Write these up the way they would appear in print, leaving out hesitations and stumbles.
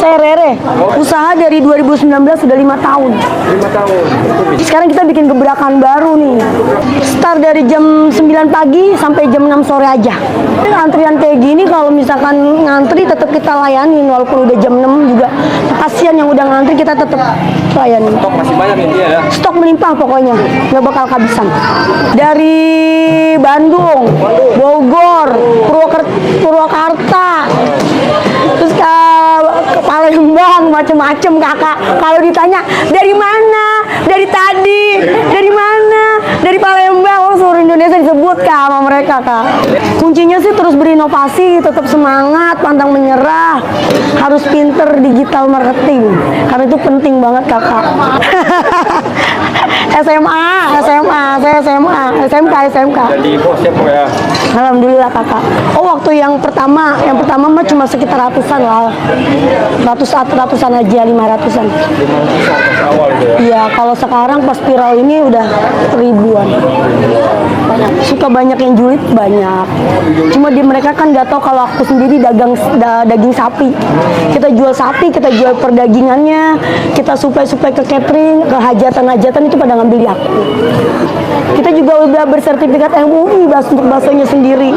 Saya Rere, usaha dari 2019 sudah 5 tahun. 5 tahun. Sekarang kita bikin gebrakan baru nih. Start dari jam 9 pagi sampai jam 6 sore aja. Antrian kayak gini kalau misalkan ngantri tetap kita layanin walaupun udah jam 6 juga. Kasihan yang udah ngantri kita tetap layanin. Stok masih banyak ini ya. Stok melimpah pokoknya, nggak bakal kehabisan. Dari Bandung, Bogor, Purwakarta, terus ke Palembang, macem-macem kakak. Kalau ditanya dari mana, dari tadi, dari mana, dari Palembang, oh seluruh Indonesia disebut kak sama mereka kak. Kuncinya sih terus berinovasi, tetap semangat, pantang menyerah, harus pinter digital marketing, karena itu penting banget kakak. SMA, saya SMA, SMK. Jadi bos ya ya. Alhamdulillah kakak. Oh waktu yang pertama mah cuma sekitar ratusan lah, ratusan aja, 500-an. 500 pas awal itu ya. Iya, kalau sekarang pas viral ini udah ribuan. Suka banyak yang julid banyak. Cuma di mereka kan nggak tahu kalau aku sendiri daging sapi. Kita jual sapi, kita jual perdagingannya, kita suplai ke catering, ke hajatan itu pada ngambil di aku. Kita juga udah bersertifikat MUI untuk baksonya sendiri.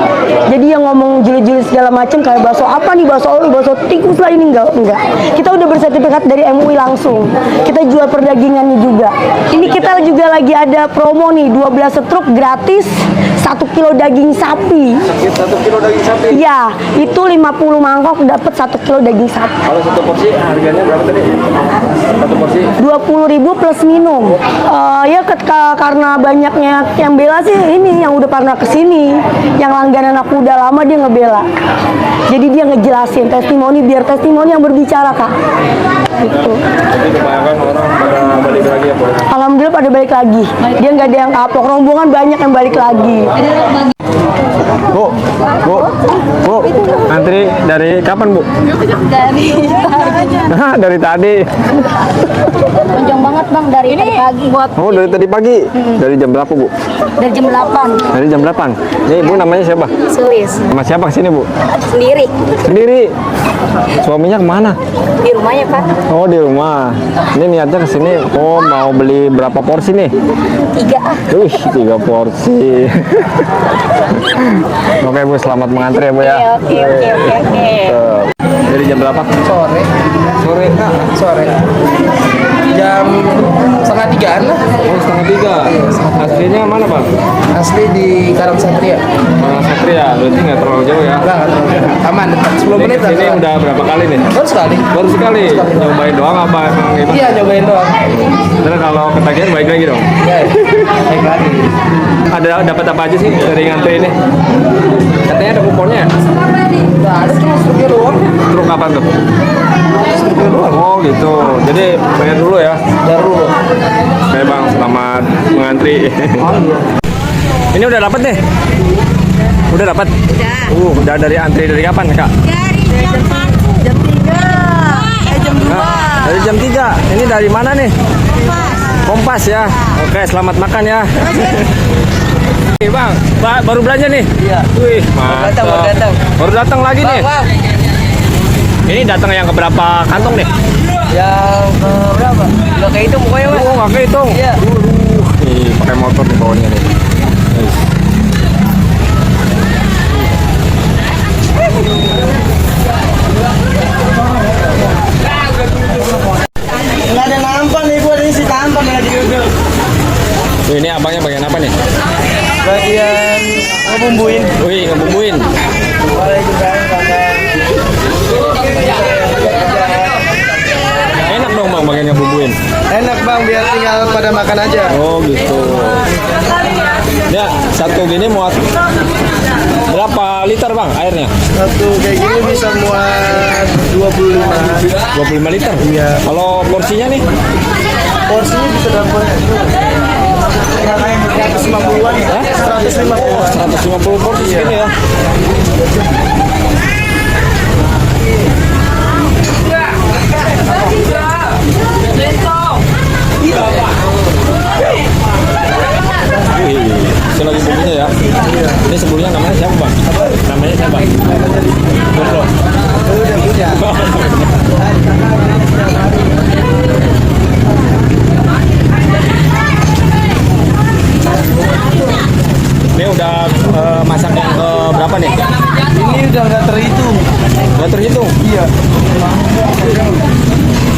Jadi yang ngomong julid-julid segala macam kayak bakso apa nih, bakso tikus lah ini enggak. Kita udah bersertifikat dari MUI langsung. Kita jual perdagingannya juga. Ini kita juga lagi ada promo nih, 12 setruk gratis 1 kilo daging sapi. 1 kilo daging sapi. Iya, itu 50 mangkok dapat 1 kilo daging sapi. Kalau satu porsi harganya berapa tadi? Satu porsi 20.000 plus minum. Ya karena banyaknya yang bela sih ini yang udah pernah kesini, yang langganan aku udah lama dia ngebela. Jadi dia ngejelasin testimoni biar testimoni yang berbicara kak. Gitu. Jadi kebanyakan orang pada balik lagi ya, Bu? Alhamdulillah pada balik lagi. Dia nggak ada yang kapok, rombongan banyak yang balik lagi. Bu, antri dari kapan Bu? Dari tadi. Panjang banget bang, dari tadi pagi. Oh dari tadi pagi? Dari jam berapa Bu? Dari jam 8. Dari jam 8. Nih Bu namanya siapa? Sulis. Sama siapa kesini Bu? Sendiri. Sendiri. Suaminya kemana? Di rumahnya pak. Oh di rumah. Ini niatnya kesini. Oh mau beli berapa porsi nih? 3. 3 porsi. Oke Bu, selamat mengantri ya Bu ya. Oke. Dari jam berapa? Sore. Sore Kak. Sore. Jam 2:30-an lah. Oh 2:30. Aslinya mana Bang? Asli di Karang Satria. Satria, berarti nggak terlalu jauh ya? Enggak terlalu. Aman, dekat 10 menit lah. Ini udah berapa kali nih? Baru sekali. Baru sekali. Nyobain doang apa emang gitu? Iya, nyobain doang. Terus kalau ketagihan baik lagi dong? Ya, baik lagi. Ada dapat apa aja sih dari ngantri ini? Katanya ada kuponnya? Nggak ada, cuma struktur doang. Truk apa tuh? Struktur doang. Oh gitu. Jadi bayar dulu ya? Baru. Oke Bang, selamat mengantri. Oh iya. Ini udah dapat nih? Udah dapat? Udah dari antri dari kapan Kak? Dari jam 1. Jam 3. Jam 2. Nah, dari jam 3. Ini dari mana nih? Kompas ya. Oke, selamat makan ya. Oke, Bang, baru belanja nih? Iya. Wih, mantap. Baru datang. Baru datang lagi nih. Bang. Ini datang yang keberapa kantong nih? Yang berapa? Nggak kehitung pokoknya mas. Oh, nggak kehitung. Iya. Nih, pakai motor di bawahnya nih. Nggak ada nampan nih buat isi tampan lagi duduk. Ini abangnya bagian apa nih? Bagian ngebumbuin. Wih, ngebumbuin. Enak dong Bang bagian ngebumbuin. Enak bang, biar tinggal pada makan aja. Oh gitu. Ya, satu gini muat berapa liter Bang airnya? Satu kayak gini bisa muat 25. 25 liter? Iya. Kalau porsinya nih? Porsinya bisa dapat 150-an. 150. 150 porsi segini ya. Ini lagi bumbunya ya. Ini sebelumnya namanya siapa Bang? Namanya siapa? Bro. Udah punya.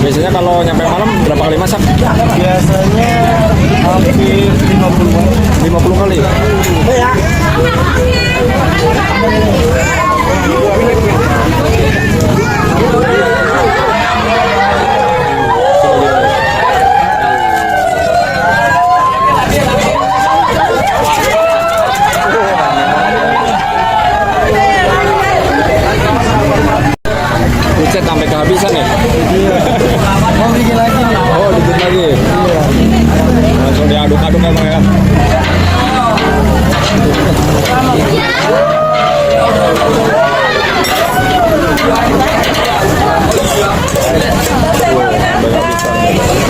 Biasanya kalau nyampe malam berapa kali masak? Biasanya hampir 50 kali. 50 kali. Buset sampai kehabisan ya? Mau bikin lagi nih. Oh, dikit lagi. Langsung diaduk-aduk emang ya.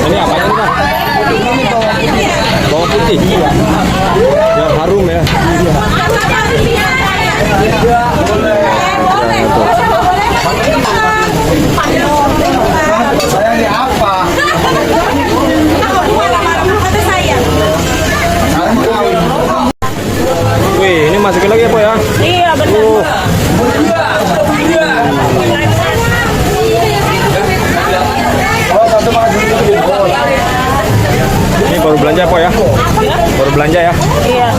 Ini apanya nih, Pak? Bawang putih. Biar harum ya. Saya ini apa? Wih, ini masukin lagi apa ya? Iya benar. Ini baru belanja apa ya? Baru belanja ya? Iya.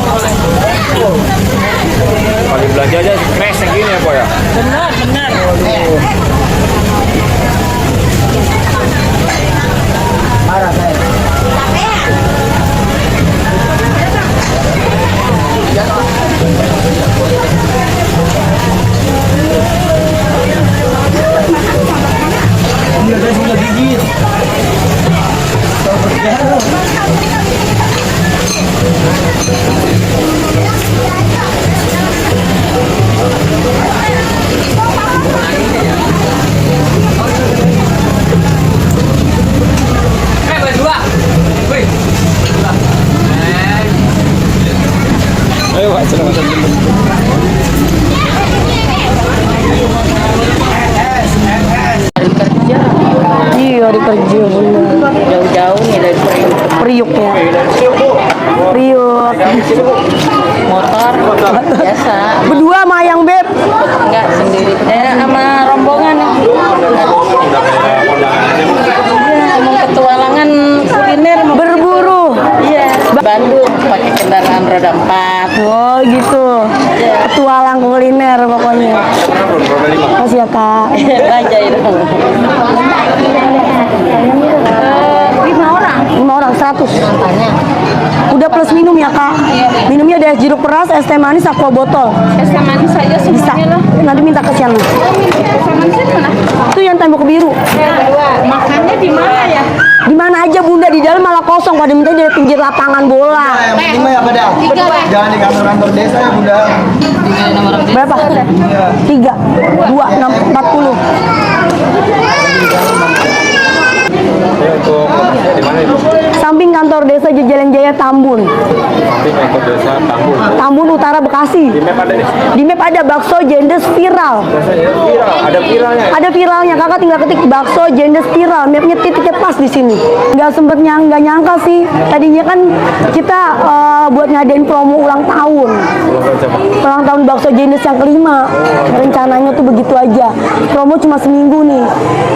Kali belanja aja kresek gini apa ya? Benar, benar. Sudah gigit. Ayo, Pak, silakan. Iya di kerja bener. Jauh-jauh nih dari Priuk ya. Priuk. motor biasa. Berdua sama yang beb. Enggak sendiri. Sama rombongan. Iya, mau petualangan kuliner. Berburu. Iya. Bandung pakai kendaraan roda 4. Oh gitu. Petualang kuliner pokoknya. Makasih ya kak. Belanja itu. 5 orang 100. Udah plus minum ya kak. Minumnya ada es jeruk peras, es teh manis, aqua botol. Es teh manis saja Bisa. semuanya lah. Nanti minta ke Sian. Es teh manis mana? Itu yang tembok biru. Makannya di mana ya? Di mana aja bunda, di dalam malah kosong. Pada minta di pinggir lapangan bola. Yang penting mah ya pada. Jangan di kantor-kantor desa ya bunda. Berapa? 3, 2, 6, 40. Ini untuk lokasinya di mana itu? Samping kantor desa Jejalan Jaya Tambun. Nanti kantor desa Tambun. Tambun Utara Bekasi. Di map ada nih. Di map ada bakso jendes viral. Biasanya viral, ada viralnya. Ada viralnya, kakak tinggal ketik bakso jendes viral. Mapnya titiknya pas di sini. Nggak sempet nggak nyangka sih. Tadinya kan kita buat ngadain promo ulang tahun. Ulang tahun bakso jendes yang kelima. Rencananya tuh begitu aja. Promo cuma seminggu nih.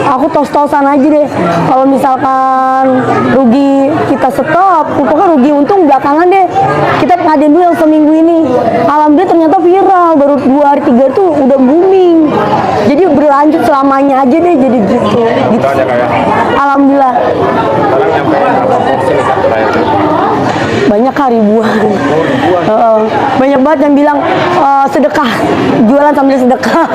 Aku tos-tosan aja deh. Kalau misalkan rugi kita stop, pokoknya rugi untung belakangan deh. Kita ngadain dulu yang seminggu ini. Alhamdulillah ternyata viral. Baru 2 hari 3 tuh udah booming. Jadi berlanjut selamanya aja deh jadi gitu. Gitu. Aja kayak. Alhamdulillah. Sekarang nyampe berapa porsi nih Kak, terakhir? Banyak kali ribuan. Banyak banget yang bilang sedekah, jualan sambil sedekah.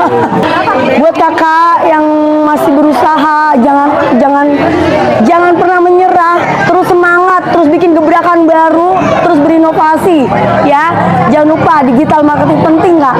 Buat kakak yang masih berusaha, jangan pernah menyerah, terus semangat, terus bikin gebrakan baru, terus berinovasi, ya. Jangan lupa digital marketing penting kak.